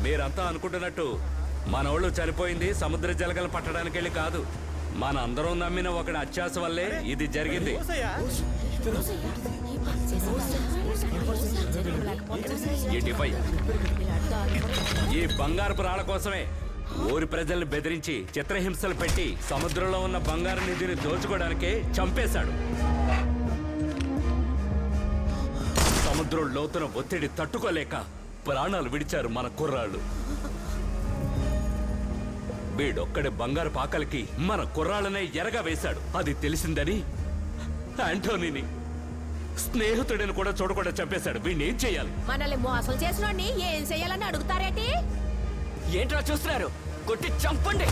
మీరంతా అనుకుంటున్నట్టు మనోళ్ళు చనిపోయింది సముద్ర జలగలు పట్టడానికి వెళ్ళి కాదు. మన అందరం నమ్మిన ఒకటి అత్యాస వల్లే ఇది జరిగింది. ఈ బంగారపు రాళ్ల కోసమే ఊరి ప్రజల్ని బెదిరించి చిత్రహింసలు పెట్టి సముద్రంలో ఉన్న బంగారు నిధిని దోచుకోవడానికే చంపేశాడు. సముద్రం లోతున ఒత్తిడి తట్టుకోలేక ప్రాణాలు విడిచారు మన కుర్రాళ్ళు. వీడొక్కడి బంగారు పాకలకి మన కుర్రాళ్ళనే ఎరగా వేశాడు. అది తెలిసిందని ఆంటోనీని స్నేహితుడిని కూడా చూడకుండా చంపేశాడు. వీడిని ఏం చెయ్యాలి? మనల్ని మోసం చేసినోడిని ఏం చెయ్యాలని అడుగుతారేటి? ఏంట్రా చూస్తున్నారు? కొట్టి చంపండి.